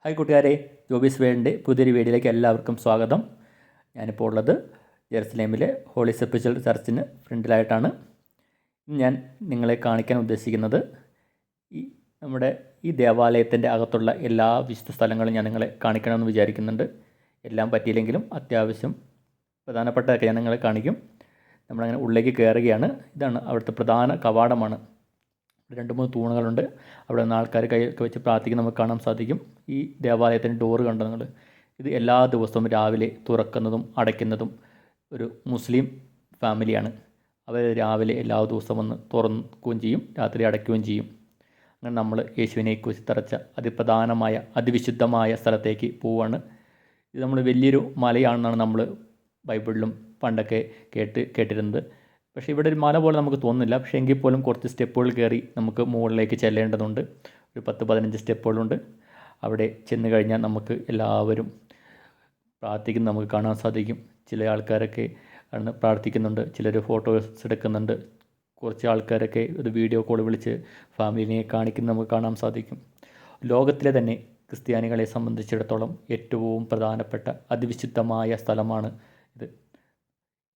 Hi കൂട്ടുകാരെ, ജോബീസ് വേൾഡിൻ്റെ പുതിയൊരു വീഡിയോയിലേക്ക് എല്ലാവർക്കും സ്വാഗതം. ഞാനിപ്പോൾ ഉള്ളത് ജെറുസലേമിലെ ഹോളി സെപ്പച്ചർ ചർച്ചിന് ഫ്രണ്ടിലായിട്ടാണ്. ഞാൻ നിങ്ങളെ കാണിക്കാൻ ഉദ്ദേശിക്കുന്നത് നമ്മുടെ ഈ ദേവാലയത്തിൻ്റെ അകത്തുള്ള എല്ലാ വിശുദ്ധ സ്ഥലങ്ങളും ഞാൻ നിങ്ങളെ കാണിക്കണമെന്ന് വിചാരിക്കുന്നുണ്ട്. എല്ലാം പറ്റിയില്ലെങ്കിലും അത്യാവശ്യം പ്രധാനപ്പെട്ടതൊക്കെ ഞാൻ നിങ്ങളെ കാണിക്കും. നമ്മളങ്ങനെ ഉള്ളിലേക്ക് കയറുകയാണ്. ഇതാണ് അവിടുത്തെ പ്രധാന കവാടമാണ്. 2-3 തൂണുകളുണ്ട്. അവിടെ നിന്ന് ആൾക്കാർ കൈയൊക്കെ വെച്ച് പ്രാർത്ഥിക്കുന്ന നമുക്ക് കാണാൻ സാധിക്കും. ഈ ദേവാലയത്തിൻ്റെ ഡോറ് കണ്ടോ നിങ്ങൾ? ഇത് എല്ലാ ദിവസവും രാവിലെ തുറക്കുന്നതും അടയ്ക്കുന്നതും ഒരു മുസ്ലിം ഫാമിലിയാണ്. അവർ രാവിലെ എല്ലാ ദിവസവും വന്ന് തുറക്കുകയും ചെയ്യും, രാത്രി അടയ്ക്കുകയും ചെയ്യും. അങ്ങനെ നമ്മൾ യേശുവിനെ കുരിശിൽ അതിപ്രധാനമായ അതിവിശുദ്ധമായ സ്ഥലത്തേക്ക് പോവുകയാണ്. ഇത് നമ്മൾ വലിയൊരു മലയാണെന്നാണ് നമ്മൾ ബൈബിളിലും പണ്ടൊക്കെ കേട്ടിരുന്നത്. പക്ഷേ ഇവിടെ ഒരു മല പോലെ നമുക്ക് തോന്നുന്നില്ല. പക്ഷേ എങ്കിൽ പോലും കുറച്ച് സ്റ്റെപ്പുകൾ കയറി നമുക്ക് മുകളിലേക്ക് ചെല്ലേണ്ടതുണ്ട്. ഒരു 10-15 സ്റ്റെപ്പുകളുണ്ട്. അവിടെ ചെന്ന് കഴിഞ്ഞാൽ നമുക്ക് എല്ലാവരും പ്രാർത്ഥിക്കുന്നത് നമുക്ക് കാണാൻ സാധിക്കും. ചില ആൾക്കാരൊക്കെ പ്രാർത്ഥിക്കുന്നുണ്ട്, ചിലർ ഫോട്ടോസ് എടുക്കുന്നുണ്ട്, കുറച്ച് ആൾക്കാരൊക്കെ ഒരു വീഡിയോ കോൾ വിളിച്ച് ഫാമിലിനെ കാണിക്കുന്നത് നമുക്ക് കാണാൻ സാധിക്കും. ലോകത്തിലെ തന്നെ ക്രിസ്ത്യാനികളെ സംബന്ധിച്ചിടത്തോളം ഏറ്റവും പ്രധാനപ്പെട്ട അതിവിശുദ്ധമായ സ്ഥലമാണ് ഇത്.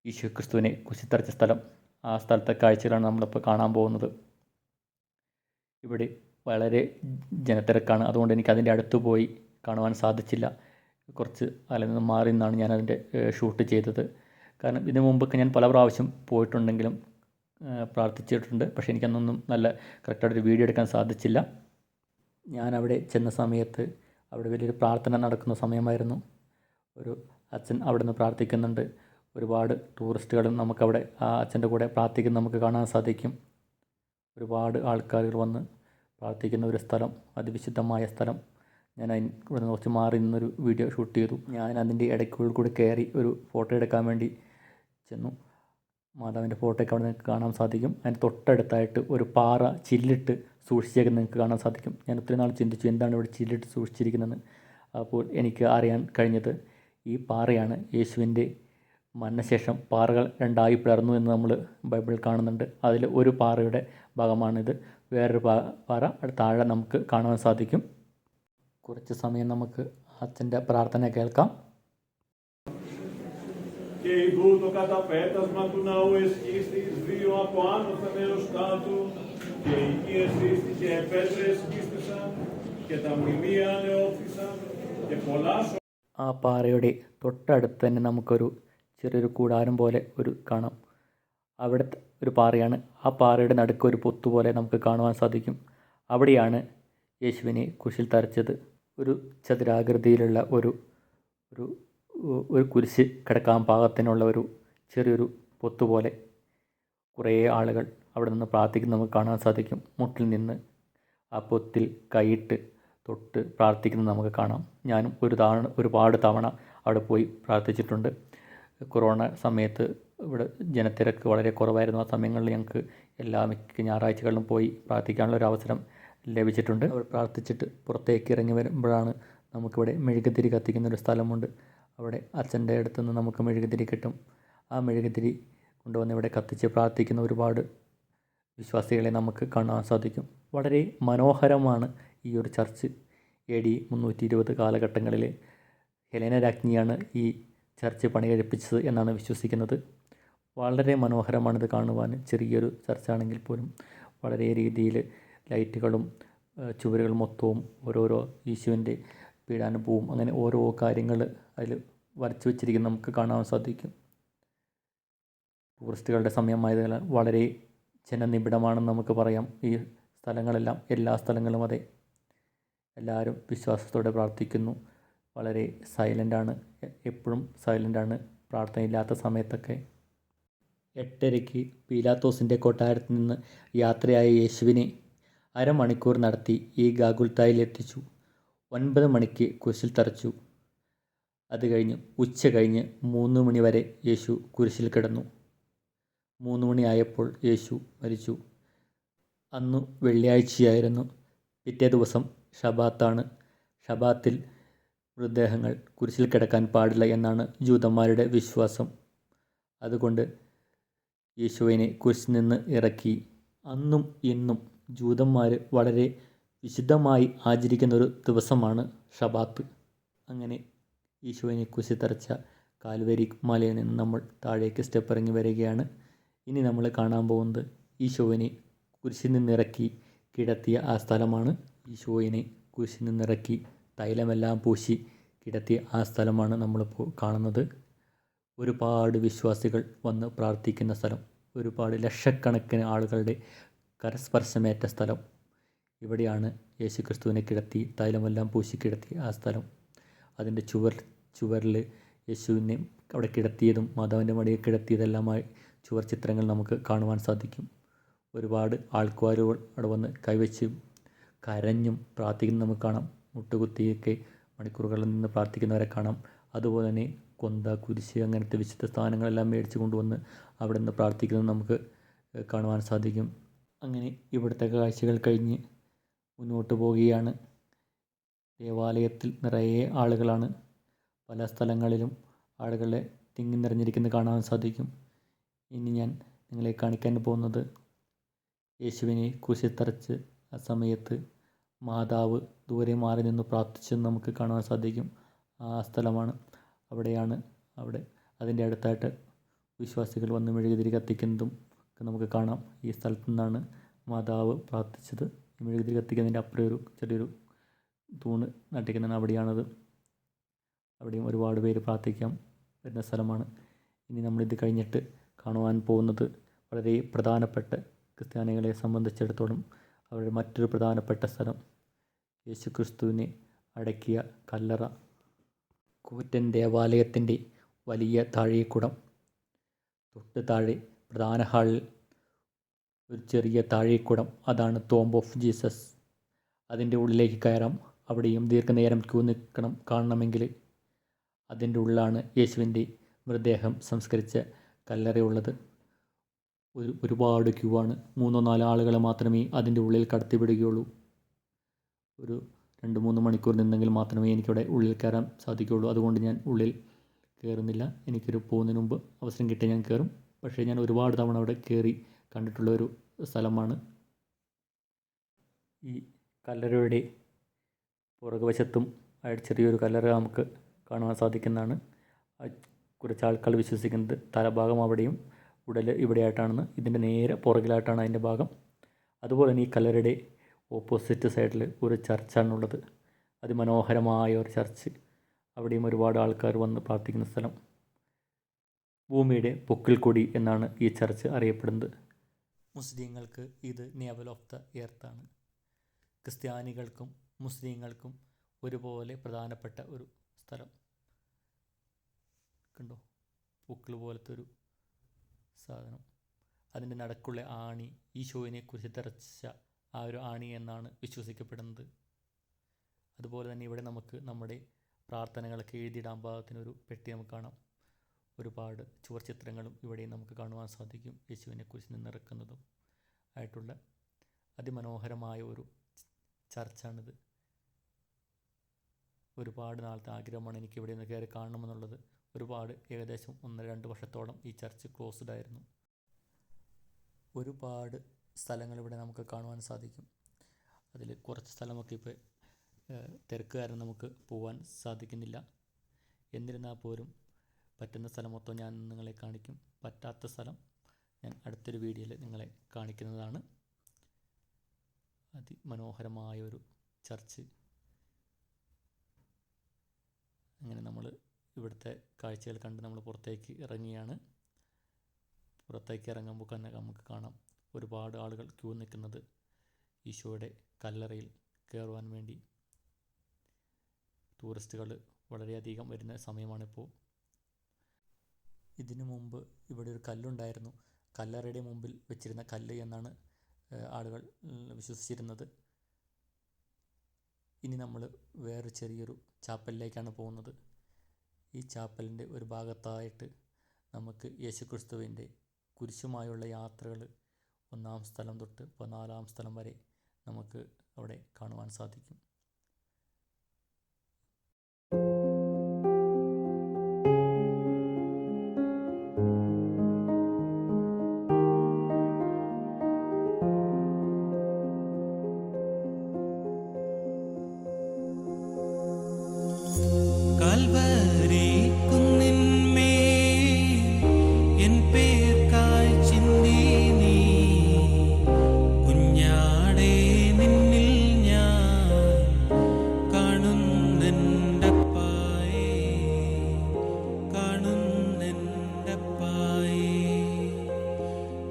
യേശു ക്രിസ്തുവിനെ കുരിശിൽ സ്ഥലം. ആ സ്ഥലത്തെ കാഴ്ചകളാണ് നമ്മളിപ്പോൾ കാണാൻ പോകുന്നത്. ഇവിടെ വളരെ ജനത്തിരക്കാണ്. അതുകൊണ്ട് എനിക്ക് അതിൻ്റെ അടുത്ത് പോയി കാണുവാൻ സാധിച്ചില്ല. കുറച്ച് അതിൽ നിന്ന് മാറി നിന്നാണ് ഞാനതിൻ്റെ ഷൂട്ട് ചെയ്തത്. കാരണം ഇതിനു മുമ്പൊക്കെ ഞാൻ പല പ്രാവശ്യം പോയിട്ടുണ്ടെങ്കിലും പ്രാർത്ഥിച്ചിട്ടുണ്ട്. പക്ഷേ എനിക്കന്നൊന്നും നല്ല കറക്റ്റായിട്ടൊരു വീഡിയോ എടുക്കാൻ സാധിച്ചില്ല. ഞാനവിടെ ചെന്ന സമയത്ത് അവിടെ വലിയൊരു പ്രാർത്ഥന നടക്കുന്ന സമയമായിരുന്നു. ഒരു അച്ഛൻ അവിടെ നിന്ന് പ്രാർത്ഥിക്കുന്നുണ്ട്. ഒരുപാട് ടൂറിസ്റ്റുകളും നമുക്കവിടെ ആ അച്ഛൻ്റെ കൂടെ പ്രാർത്ഥിക്കുന്ന നമുക്ക് കാണാൻ സാധിക്കും. ഒരുപാട് ആൾക്കാരുകൾ വന്ന് പ്രാർത്ഥിക്കുന്ന ഒരു സ്ഥലം, അതിവിശുദ്ധമായ സ്ഥലം. ഞാൻ ഇവിടെ നിന്ന് കുറച്ച് മാറി നിന്നൊരു വീഡിയോ ഷൂട്ട് ചെയ്തു. ഞാൻ അതിൻ്റെ ഇടയ്ക്കുള്ളിൽ കൂടി കയറി ഒരു ഫോട്ടോ എടുക്കാൻ വേണ്ടി ചെന്നു. മാതാവിൻ്റെ ഫോട്ടോയൊക്കെ അവിടെ നിങ്ങൾക്ക് കാണാൻ സാധിക്കും. അതിന് തൊട്ടടുത്തായിട്ട് ഒരു പാറ ചില്ലിട്ട് സൂക്ഷിച്ചേക്കുന്നത് നിങ്ങൾക്ക് കാണാൻ സാധിക്കും. ഞാൻ ഒത്തിരി നാൾ ചിന്തിച്ചു എന്താണ് ഇവിടെ ചില്ലിട്ട് സൂക്ഷിച്ചിരിക്കുന്നതെന്ന്. അപ്പോൾ എനിക്ക് അറിയാൻ കഴിഞ്ഞത് ഈ പാറയാണ് യേശുവിൻ്റെ മരണശേഷം പാറകൾ 2ആയി പിളർന്നു എന്ന് നമ്മൾ ബൈബിളിൽ കാണുന്നുണ്ട്. അതിൽ ഒരു പാറയുടെ ഭാഗമാണിത്. വേറൊരു പാറ താഴെ നമുക്ക് കാണാൻ സാധിക്കും. കുറച്ച് സമയം നമുക്ക് അച്ഛൻ്റെ പ്രാർത്ഥന കേൾക്കാം. Και ιδού το καταπέτασμα του ναού εσχίστης 2 από άνω θεμελοστάτου και οι οικίες σύστηκε πέτρες σκίστησαν και τα μνημεία ανεώθησαν και πολλά. ആ പാറയുടെ തൊട്ടടുത്ത് തന്നെ നമുക്കൊരു ചെറിയൊരു കൂടാരം പോലെ കാണാം. അവിടുത്തെ ഒരു പാറയാണ്. ആ പാറയുടെ നടുക്ക് ഒരു പൊത്തുപോലെ നമുക്ക് കാണുവാൻ സാധിക്കും. അവിടെയാണ് യേശുവിനെ കുരിശിൽ തറച്ചത്. ഒരു ചതുരാകൃതിയിലുള്ള ഒരു കുരിശ് കിടക്കാൻ പാകത്തിനുള്ള ഒരു ചെറിയൊരു പൊത്തുപോലെ കുറേ ആളുകൾ അവിടെ നിന്ന് പ്രാർത്ഥിക്കുന്നത് നമുക്ക് കാണാൻ സാധിക്കും. മുട്ടിൽ നിന്ന് ആ പൊത്തിൽ കൈയിട്ട് തൊട്ട് പ്രാർത്ഥിക്കുന്നത് നമുക്ക് കാണാം. ഞാനും ഒരുപാട് തവണ അവിടെ പോയി പ്രാർത്ഥിച്ചിട്ടുണ്ട്. കൊറോണ സമയത്ത് ഇവിടെ ജനത്തിരക്ക് വളരെ കുറവായിരുന്നു. ആ സമയങ്ങളിൽ ഞങ്ങൾക്ക് മിക്ക ഞായറാഴ്ചകളിലും പോയി പ്രാർത്ഥിക്കാനുള്ള ഒരു അവസരം ലഭിച്ചിട്ടുണ്ട്. അവിടെ പ്രാർത്ഥിച്ചിട്ട് പുറത്തേക്ക് ഇറങ്ങി വരുമ്പോഴാണ് നമുക്കിവിടെ മെഴുകുതിരി കത്തിക്കുന്നൊരു സ്ഥലമുണ്ട്. അവിടെ അച്ഛൻ്റെ അടുത്ത് നിന്ന് നമുക്ക് മെഴുകുതിരി കിട്ടും. ആ മെഴുകുതിരി കൊണ്ടുവന്ന് ഇവിടെ കത്തിച്ച് പ്രാർത്ഥിക്കുന്ന ഒരുപാട് വിശ്വാസികളെ നമുക്ക് കാണാൻ സാധിക്കും. വളരെ മനോഹരമാണ് ഈ ഒരു ചർച്ച്. AD 320 കാലഘട്ടങ്ങളിൽ ഹെലേന രാജ്ഞിയാണ് ഈ ചർച്ച് പണി കഴിപ്പിച്ചത് എന്നാണ് വിശ്വസിക്കുന്നത്. വളരെ മനോഹരമാണിത് കാണുവാൻ. ചെറിയൊരു ചർച്ചാണെങ്കിൽ പോലും വളരെ രീതിയിൽ ലൈറ്റുകളും ചുവരുകൾ മൊത്തവും ഓരോരോ യേശുവിൻ്റെ പീഡാനുഭവവും അങ്ങനെ ഓരോ കാര്യങ്ങൾ അതിൽ വരച്ചു വെച്ചിരിക്കുന്നത് നമുക്ക് കാണാൻ സാധിക്കും. ടൂറിസ്റ്റുകളുടെ സമയമായതിനാൽ വളരെ ജനനിബിഡമാണെന്ന് നമുക്ക് പറയാം. ഈ സ്ഥലങ്ങളെല്ലാം, എല്ലാ സ്ഥലങ്ങളും അതെ. എല്ലാവരും വിശ്വാസത്തോടെ പ്രാർത്ഥിക്കുന്നു. വളരെ സൈലൻ്റാണ്, എപ്പോഴും സൈലൻ്റാണ്. പ്രാർത്ഥനയില്ലാത്ത സമയത്തൊക്കെ 8:30 പീലാത്തോസിൻ്റെ കൊട്ടാരത്തിൽ നിന്ന് യാത്രയായ യേശുവിനെ അരമണിക്കൂർ നടത്തി ഈ ഗാഗുൽത്തായിലെത്തിച്ചു. 9 മണിക്ക് കുരിശിൽ തറച്ചു. അത് കഴിഞ്ഞ് ഉച്ച കഴിഞ്ഞ് 3 മണി വരെ യേശു കുരിശിൽ കിടന്നു. 3 മണിയായപ്പോൾ യേശു മരിച്ചു. അന്ന് വെള്ളിയാഴ്ചയായിരുന്നു. പിറ്റേ ദിവസം ഷബാത്താണ്. ഷബാത്തിൽ മൃതദേഹങ്ങൾ കുരിശിൽ കിടക്കാൻ പാടില്ല എന്നാണ് ജൂതന്മാരുടെ വിശ്വാസം. അതുകൊണ്ട് യേശുവിനെ കുരിശിൽ നിന്ന് ഇറക്കി. അന്നും ഇന്നും ജൂതന്മാർ വളരെ വിശുദ്ധമായി ആചരിക്കുന്ന ഒരു ദിവസമാണ് ഷബാത്ത്. അങ്ങനെ ഈശോയെ കുരിശിൽ കാൽവരി മലയിൽ നിന്ന് നമ്മൾ താഴേക്ക് സ്റ്റെപ്പ് ഇറങ്ങി വരികയാണ്. ഇനി നമ്മൾ കാണാൻ പോകുന്നത് ഈശോയെ കുരിശിൽ നിന്നിറക്കി കിടത്തിയ ആ സ്ഥലമാണ്. ഈശോയെ കുരിശിൽ നിന്നിറക്കി തൈലമെല്ലാം പൂശി കിടത്തിയ ആ സ്ഥലമാണ് നമ്മളിപ്പോൾ കാണുന്നത്. ഒരുപാട് വിശ്വാസികൾ വന്ന് പ്രാർത്ഥിക്കുന്ന സ്ഥലം, ഒരുപാട് ലക്ഷക്കണക്കിന് ആളുകളുടെ കരസ്പർശമേറ്റ സ്ഥലം. ഇവിടെയാണ് യേശുക്രിസ്തുവിനെ കിടത്തി തൈലമെല്ലാം പൂശി കിടത്തിയ ആ സ്ഥലം. അതിൻ്റെ ചുവരിൽ യേശുവിനെ അവിടെ കിടത്തിയതും മാതാവിൻ്റെ മടിയിൽ കിടത്തിയതെല്ലാമായി ചുവർ ചിത്രങ്ങൾ നമുക്ക് കാണുവാൻ സാധിക്കും. ഒരുപാട് ആൾക്കാരുകൾ അവിടെ വന്ന് കൈവച്ച് കരഞ്ഞും പ്രാർത്ഥിക്കുന്നത് നമുക്ക് കാണാം. മുട്ടുകുത്തിയൊക്കെ മണിക്കൂറുകളിൽ നിന്ന് പ്രാർത്ഥിക്കുന്നവരെ കാണാം. അതുപോലെ തന്നെ കൊന്ത, കുരിശ് അങ്ങനത്തെ വിശുദ്ധ സ്ഥാനങ്ങളെല്ലാം മേടിച്ച് കൊണ്ടുവന്ന് അവിടെ നിന്ന് പ്രാർത്ഥിക്കുന്നത് നമുക്ക് കാണുവാൻ സാധിക്കും. അങ്ങനെ ഇവിടുത്തെ കാഴ്ചകൾ കഴിഞ്ഞ് മുന്നോട്ട് പോവുകയാണ്. ദേവാലയത്തിൽ നിറയെ ആളുകളാണ്. പല സ്ഥലങ്ങളിലും ആളുകളെ തിങ്ങി നിറഞ്ഞിരിക്കുന്നത് കാണാൻ സാധിക്കും. ഇനി ഞാൻ നിങ്ങളെ കാണിക്കാൻ പോകുന്നത് യേശുവിനെ കുരിശിൽ തറച്ച് ആ സമയത്ത് മാതാവ് ദൂരെ മാറി നിന്ന് പ്രാർത്ഥിച്ചെന്ന് നമുക്ക് കാണാൻ സാധിക്കും. ആ സ്ഥലമാണ്. അവിടെ അതിൻ്റെ അടുത്തായിട്ട് വിശ്വാസികൾ വന്ന് മെഴുകുതിരി കത്തിക്കുന്നതും ഒക്കെ നമുക്ക് കാണാം. ഈ സ്ഥലത്തു നിന്നാണ് മാതാവ് പ്രാർത്ഥിച്ചത്. മെഴുകുതിരി കത്തിക്കുന്നതിൻ്റെ അപ്പുറം ഒരു ചെറിയൊരു തൂണ് നട്ടിക്കുന്നതാണ്. അവിടെയും ഒരുപാട് പേര് പ്രാർത്ഥിക്കാൻ വരുന്ന സ്ഥലമാണ്. ഇനി നമ്മളിത് കഴിഞ്ഞിട്ട് കാണുവാൻ പോകുന്നത് വളരെ പ്രധാനപ്പെട്ട ക്രിസ്ത്യാനികളെ സംബന്ധിച്ചിടത്തോളം അവരുടെ മറ്റൊരു പ്രധാനപ്പെട്ട സ്ഥലം, യേശുക്രിസ്തുവിനെ അടക്കിയ കല്ലറ. കൂറ്റൻ ദേവാലയത്തിൻ്റെ വലിയ താഴേക്കുടം. തൊട്ട് താഴെ പ്രധാന ഹാളിൽ ഒരു ചെറിയ താഴേക്കുടം, അതാണ് ടോംബ് ഓഫ് ജീസസ്. അതിൻ്റെ ഉള്ളിലേക്ക് കയറാം. അവിടെയും ദീർഘനേരം ക്യൂ നിൽക്കണം കാണണമെങ്കിൽ. അതിൻ്റെ ഉള്ളിലാണ് യേശുവിൻ്റെ മൃതദേഹം സംസ്കരിച്ച കല്ലറയുള്ളത്. ഒരുപാട് ക്യൂ ആണ്. 3-4 ആളുകളെ മാത്രമേ അതിൻ്റെ ഉള്ളിൽ കടത്തിവിടുകയുള്ളൂ. ഒരു 2-3 മണിക്കൂർ നിന്നെങ്കിൽ മാത്രമേ എനിക്കിവിടെ ഉള്ളിൽ കയറാൻ സാധിക്കുകയുള്ളൂ. അതുകൊണ്ട് ഞാൻ ഉള്ളിൽ കയറുന്നില്ല. എനിക്കൊരു പോകുന്നതിന് മുമ്പ് അവസരം കിട്ടിയാൽ ഞാൻ കയറും. പക്ഷേ ഞാൻ ഒരുപാട് തവണ അവിടെ കയറി കണ്ടിട്ടുള്ള ഒരു സ്ഥലമാണ്. ഈ കല്ലറയുടെ പുറകുവശത്തും ചെറിയൊരു കല്ലറ നമുക്ക് കാണുവാൻ സാധിക്കുന്നതാണ്. കുറച്ച് ആൾക്കാർ വിശ്വസിക്കുന്നത് തലഭാഗം അവിടെയും ഉടൽ ഇവിടെയായിട്ടാണെന്ന്. ഇതിൻ്റെ നേരെ പുറകിലായിട്ടാണ് അതിൻ്റെ ഭാഗം. അതുപോലെ തന്നെ ഈ കല്ലറയുടെ ഓപ്പോസിറ്റ് സൈഡിൽ ഒരു ചർച്ചാണുള്ളത്. അതിമനോഹരമായ ഒരു ചർച്ച്. അവിടെയും ഒരുപാട് ആൾക്കാർ വന്ന് പ്രാർത്ഥിക്കുന്ന സ്ഥലം. ഭൂമിയുടെ പൊക്കിൽ കൊടി എന്നാണ് ഈ ചർച്ച് അറിയപ്പെടുന്നത്. മുസ്ലിങ്ങൾക്ക് ഇത് നേവൽ ഓഫ് ദ എർത്താണ്. ക്രിസ്ത്യാനികൾക്കും മുസ്ലിങ്ങൾക്കും ഒരുപോലെ പ്രധാനപ്പെട്ട ഒരു സ്ഥലം. കണ്ടോ, പൂക്കൾ പോലത്തെ ഒരു സാധനം. അതിൻ്റെ നടക്കുള്ള ആണി ഈശോയെ കുരിശിൽ തറച്ച ആ ഒരു ആണി എന്നാണ് വിശ്വസിക്കപ്പെടുന്നത്. അതുപോലെ തന്നെ ഇവിടെ നമുക്ക് നമ്മുടെ പ്രാർത്ഥനകളൊക്കെ എഴുതിയിടാൻ പാകത്തിനൊരു പെട്ടി നമുക്ക് കാണാം. ഒരുപാട് ചുവർ ചിത്രങ്ങളും ഇവിടെ നമുക്ക് കാണുവാൻ സാധിക്കും. യേശുവിനെ കുരിശിൽ നിന്നിറക്കുന്നതും ആയിട്ടുള്ള അതിമനോഹരമായ ഒരു ചർച്ചാണിത്. ഒരുപാട് നാളത്തെ ആഗ്രഹമാണ് എനിക്ക് ഇവിടെ നിന്ന് കയറി കാണണമെന്നുള്ളത്. ഏകദേശം 1-2 വർഷത്തോളം ഈ ചർച്ച് ക്ലോസ്ഡ് ആയിരുന്നു. ഒരുപാട് സ്ഥലങ്ങൾ ഇവിടെ നമുക്ക് കാണുവാൻ സാധിക്കും. അതിൽ കുറച്ച് സ്ഥലമൊക്കെ ഇപ്പോൾ തിരക്ക് കാരണം നമുക്ക് പോകാൻ സാധിക്കുന്നില്ല. എന്നിരുന്നാൽ പോലും പറ്റുന്ന സ്ഥലം മൊത്തം ഞാൻ നിങ്ങളെ കാണിക്കും. പറ്റാത്ത സ്ഥലം ഞാൻ അടുത്തൊരു വീഡിയോയിൽ നിങ്ങളെ കാണിക്കുന്നതാണ്. അതിമനോഹരമായൊരു ചർച്ച്. അങ്ങനെ നമ്മൾ ഇവിടുത്തെ കാഴ്ചകൾ കണ്ട് നമ്മൾ പുറത്തേക്ക് ഇറങ്ങിയാണ്. പുറത്തേക്ക് ഇറങ്ങുമ്പോൾ തന്നെ നമുക്ക് കാണാം ഒരുപാട് ആളുകൾ ക്യൂ നിൽക്കുന്നത് ഈശോയുടെ കല്ലറയിൽ കയറുവാൻ വേണ്ടി. ടൂറിസ്റ്റുകൾ വളരെയധികം വരുന്ന സമയമാണിപ്പോൾ. ഇതിനു മുമ്പ് ഇവിടെ ഒരു കല്ലുണ്ടായിരുന്നു. കല്ലറയുടെ മുമ്പിൽ വെച്ചിരുന്ന കല്ല് എന്നാണ് ആളുകൾ വിശ്വസിച്ചിരുന്നത്. ഇനി നമ്മൾ വേറെ ചെറിയൊരു ചാപ്പലിലേക്കാണ് പോകുന്നത്. ഈ ചാപ്പലിൻ്റെ ഒരു ഭാഗത്തായിട്ട് നമുക്ക് യേശുക്രിസ്തുവിൻ്റെ കുരിശുമായുള്ള യാത്രകൾ 1-ാം സ്ഥലം തൊട്ട് 14-ാം സ്ഥലം വരെ നമുക്ക് അവിടെ കാണുവാൻ സാധിക്കും. കാൽവരി കുന്നിന്മേൽ എൻ പേർക്കായി ചിന്തി നീ കുഞ്ഞാടേ നിന്നിൽ ഞാൻ കാണുന്നെൻ്റപ്പായേ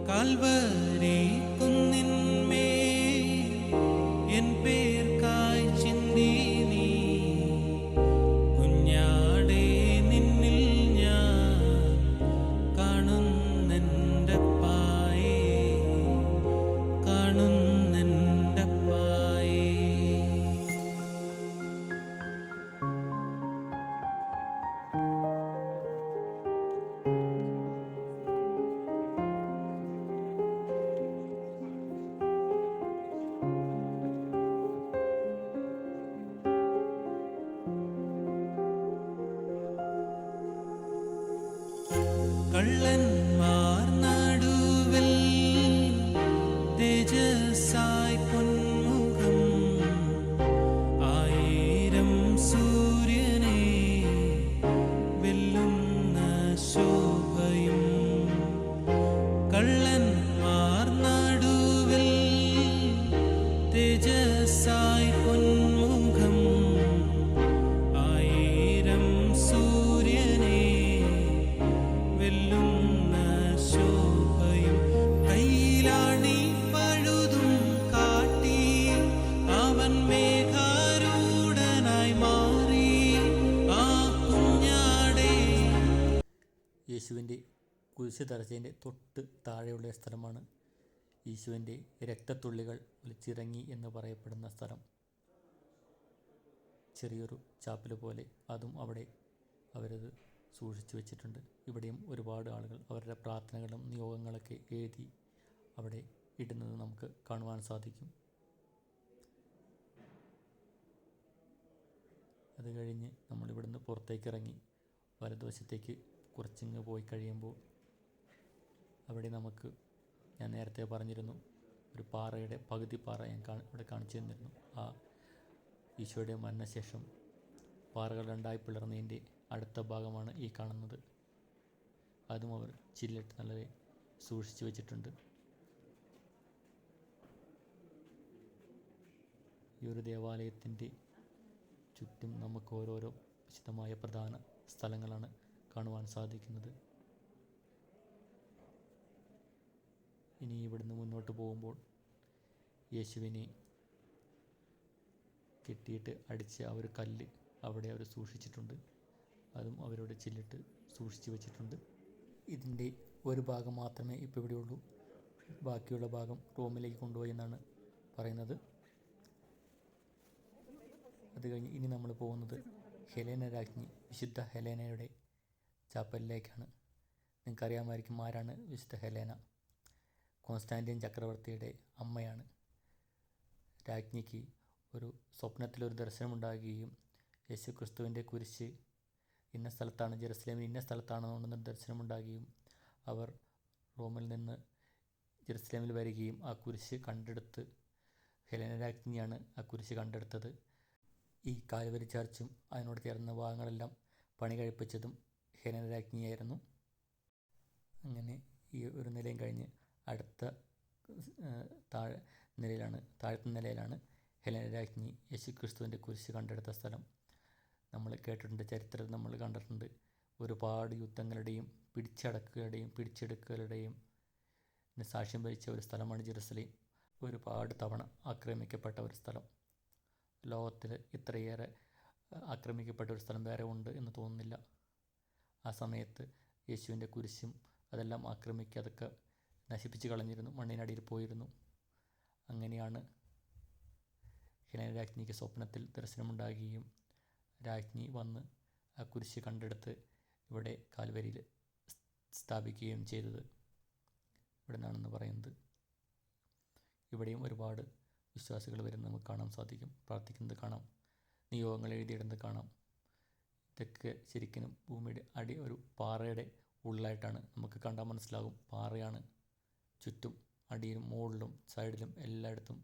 കാൽവരി കുന്നിന്മേൽ എൻ പേർക്കായി ചിന്തി നീ കുഞ്ഞാടേ നിന്നിൽ ഞാൻ കാണുന്നെൻ്റപ്പായേ കാണുന്നെൻ്റപ്പായേ. കള്ളന്മാർ നടുവിൽ തേജസ്സായി പൊന്മുഖം ആയിരം സൂര്യനെ വെല്ലുന്ന ശോഭയും കള്ളന്മാർ നടുവിൽ തേജസ്സായി പൊന്മുഖം ആയിരം സൂര്യനെ വെല്ലുന്ന ശോഭയും കൈലാണി പഴുതും കാട്ടി അവൻ മേഘാരൂഢനായി മാറി ആ കുഞ്ഞാടേ. യേശുവിൻ്റെ കുരിശ് തറച്ചതിൻ്റെ തൊട്ട് താഴെയുള്ള സ്ഥലമാണ് യേശുവിൻ്റെ രക്തത്തുള്ളികൾ ഒലിച്ചിറങ്ങി എന്ന് പറയപ്പെടുന്ന സ്ഥലം. ചെറിയൊരു ചാപ്പൽ പോലെ അതും അവിടെ അവരത് സൂക്ഷിച്ചു വെച്ചിട്ടുണ്ട്. ഇവിടെയും ഒരുപാട് ആളുകൾ അവരുടെ പ്രാർത്ഥനകളും നിയോഗങ്ങളൊക്കെ എഴുതി അവിടെ ഇടുന്നത് നമുക്ക് കാണുവാൻ സാധിക്കും. അത് കഴിഞ്ഞ് നമ്മളിവിടുന്ന് പുറത്തേക്ക് ഇറങ്ങി വലതുവശത്തേക്ക് കുറച്ചിങ്ങ് പോയി കഴിയുമ്പോൾ അവിടെ നമുക്ക്, ഞാൻ നേരത്തെ പറഞ്ഞിരുന്നു, ഒരു പാറയുടെ പകുതി പാറ ഞാൻ ഇവിടെ കാണിച്ചു തന്നിരുന്നു. ആ ഈശോയുടെ മരണശേഷം പാറകൾ രണ്ടായി പിളർന്നതിൻ്റെ അടുത്ത ഭാഗമാണ് ഈ കാണുന്നത്. അതും അവർ ചില്ലിട്ട് നല്ല സൂക്ഷിച്ചു വെച്ചിട്ടുണ്ട്. ഈ ഒരു ദേവാലയത്തിൻ്റെ ചുറ്റും നമുക്ക് ഓരോരോ വിശദമായ പ്രധാന സ്ഥലങ്ങളാണ് കാണുവാൻ സാധിക്കുന്നത്. ഇനി ഇവിടുന്ന് മുന്നോട്ട് പോകുമ്പോൾ യേശുവിനെ കെട്ടിയിട്ട് അടിച്ച ആ ഒരു കല്ല് അവിടെ അവർ സൂക്ഷിച്ചിട്ടുണ്ട്. അതും അവരോട് ചില്ലിട്ട് സൂക്ഷിച്ചു വെച്ചിട്ടുണ്ട്. ഇതിൻ്റെ ഒരു ഭാഗം മാത്രമേ ഇപ്പോൾ ഇവിടെയുള്ളൂ. ബാക്കിയുള്ള ഭാഗം റോമിലേക്ക് കൊണ്ടുപോയി എന്നാണ് പറയുന്നത്. അത് കഴിഞ്ഞ് ഇനി നമ്മൾ പോകുന്നത് ഹെലേന രാജ്ഞി, വിശുദ്ധ ഹെലേനയുടെ ചാപ്പലിലേക്കാണ്. നിങ്ങൾക്കറിയാമായിരിക്കും ആരാണ് വിശുദ്ധ ഹെലേന. കോൺസ്റ്റാന്റിൻ ചക്രവർത്തിയുടെ അമ്മയാണ്. രാജ്ഞിക്ക് ഒരു സ്വപ്നത്തിലൊരു ദർശനമുണ്ടാകുകയും യേശു ക്രിസ്തുവിൻ്റെ കുരിശ് ഇന്ന സ്ഥലത്താണ്, ജെറുസലേമിൽ ഇന്ന സ്ഥലത്താണെന്നുണ്ടെന്നൊരു ദർശനമുണ്ടാകുകയും അവർ റോമിൽ നിന്ന് ജെറുസലേമിൽ വരികയും ആ കുരിശ് കണ്ടെടുത്ത്, ഹെലേന രാജ്ഞിയാണ് ആ കുരിശ് കണ്ടെടുത്തത്. ഈ കാൽവരി ചർച്ചും അതിനോട് ചേർന്ന ഭാഗങ്ങളെല്ലാം പണി കഴിപ്പിച്ചതും ഹെലേന രാജ്ഞിയായിരുന്നു. അങ്ങനെ ഈ ഒരു നിലയും കഴിഞ്ഞ് അടുത്ത താഴത്തെ നിലയിലാണ് ഹെലേന രാജ്ഞി യേശു ക്രിസ്തുവിൻ്റെ കുരിശ് കണ്ടെടുത്ത സ്ഥലം. നമ്മൾ കേട്ടിട്ടുണ്ട്, ചരിത്രത്തിൽ നമ്മൾ കണ്ടിട്ടുണ്ട്. ഒരുപാട് യുദ്ധങ്ങളുടെയും പിടിച്ചെടുക്കലുടെയും സാക്ഷ്യം വഹിച്ച ഒരു സ്ഥലമാണ് ജെറുസലേം. ഒരുപാട് തവണ ആക്രമിക്കപ്പെട്ട ഒരു സ്ഥലം. ലോകത്തിൽ ഇത്രയേറെ ആക്രമിക്കപ്പെട്ട ഒരു സ്ഥലം വേറെ ഉണ്ട് എന്ന് തോന്നുന്നില്ല. ആ സമയത്ത് യേശുവിൻ്റെ കുരിശും അതെല്ലാം ആക്രമിക്കുക, അതൊക്കെ നശിപ്പിച്ച് കളഞ്ഞിരുന്നു, മണ്ണിനടിയിൽ പോയിരുന്നു. അങ്ങനെയാണ് ഹെലേന രാജ്ഞിക്ക് സ്വപ്നത്തിൽ ദർശനമുണ്ടാകുകയും രാജ്ഞി വന്ന് ആ കുരിശ് കണ്ടെടുത്ത് ഇവിടെ കാൽവരിയിൽ സ്ഥാപിക്കുകയും ചെയ്തത് ഇവിടെ നിന്നാണെന്ന് പറയുന്നത്. ഇവിടെയും ഒരുപാട് വിശ്വാസികൾ വരുന്നത് നമുക്ക് കാണാൻ സാധിക്കും, പ്രാർത്ഥിക്കുന്നത് കാണാം, നിയോഗങ്ങൾ എഴുതിയിടുന്നത് കാണാം. ഇതൊക്കെ ശരിക്കും ഭൂമിയുടെ ഒരു പാറയുടെ ഉള്ളിലായിട്ടാണ്. നമുക്ക് കണ്ടാൽ മനസ്സിലാകും, പാറയാണ് ചുറ്റും, അടിയിലും മുകളിലും സൈഡിലും എല്ലായിടത്തും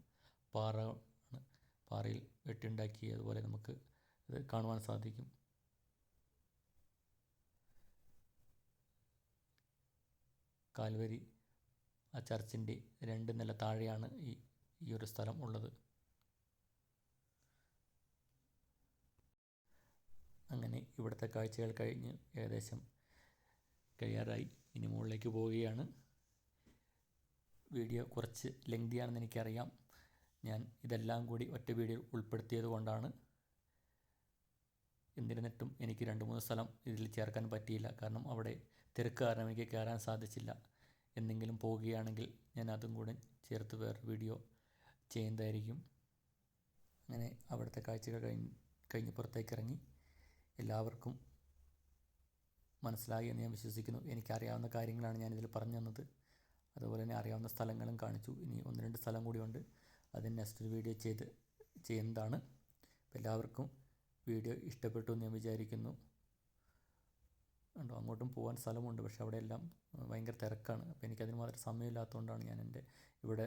പാറയിൽ വെട്ടിയുണ്ടാക്കി അതുപോലെ നമുക്ക് ഇത് കാണുവാൻ സാധിക്കും. കാൽവരി ആ ചർച്ചിൻ്റെ 2 നില താഴെയാണ് ഈ ഒരു സ്ഥലം ഉള്ളത്. അങ്ങനെ ഇവിടുത്തെ കാഴ്ചകൾ കഴിഞ്ഞ് ഏകദേശം കഴിയാറായി. ഇനി മുകളിലേക്ക് പോവുകയാണ്. വീഡിയോ കുറച്ച് ലെങ്തിയാണെന്ന് എനിക്കറിയാം. ഞാൻ ഇതെല്ലാം കൂടി ഒറ്റ വീഡിയോ ഉൾപ്പെടുത്തിയത് കൊണ്ടാണ്. എന്നിരുന്നിട്ടും എനിക്ക് 2-3 സ്ഥലം ഇതിൽ ചേർക്കാൻ പറ്റിയില്ല. കാരണം അവിടെ തിരക്ക് കാരണം എനിക്ക് കയറാൻ സാധിച്ചില്ല. എന്തെങ്കിലും പോവുകയാണെങ്കിൽ ഞാൻ അതും കൂടെ ചേർത്ത് വേറെ വീഡിയോ ചെയ്യുന്നതായിരിക്കും. അങ്ങനെ അവിടുത്തെ കാഴ്ചകൾ കഴിഞ്ഞ് പുറത്തേക്ക് ഇറങ്ങി. എല്ലാവർക്കും മനസ്സിലായി എന്ന് ഞാൻ വിശ്വസിക്കുന്നു. എനിക്കറിയാവുന്ന കാര്യങ്ങളാണ് ഞാനിതിൽ പറഞ്ഞു തന്നത്. അതുപോലെ തന്നെ അറിയാവുന്ന സ്ഥലങ്ങളും കാണിച്ചു. ഇനി 1-2 സ്ഥലം കൂടിയുണ്ട്. അതിന് നെക്സ്റ്റ് ഒരു വീഡിയോ ചെയ്യുന്നതാണ്. എല്ലാവർക്കും വീഡിയോ ഇഷ്ടപ്പെട്ടു എന്ന് ഞാൻ വിചാരിക്കുന്നു. അങ്ങോട്ടും പോകാൻ സ്ഥലമുണ്ട്, പക്ഷെ അവിടെയെല്ലാം ഭയങ്കര തിരക്കാണ്. അപ്പോൾ എനിക്കതിന് മാത്രം സമയമില്ലാത്തതുകൊണ്ടാണ് ഞാൻ ഇവിടെ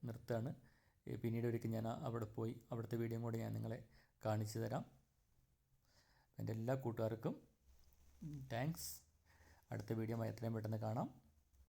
നിർത്തുകയാണ്. പിന്നീട് ഒരിക്കൽ ഞാൻ അവിടെ പോയി അവിടുത്തെ വീഡിയോ കൂടെ ഞാൻ നിങ്ങളെ കാണിച്ചു തരാം. എൻ്റെ എല്ലാ കൂട്ടുകാർക്കും താങ്ക്സ്. അടുത്ത വീഡിയോ എത്രയും പെട്ടെന്ന് കാണാം.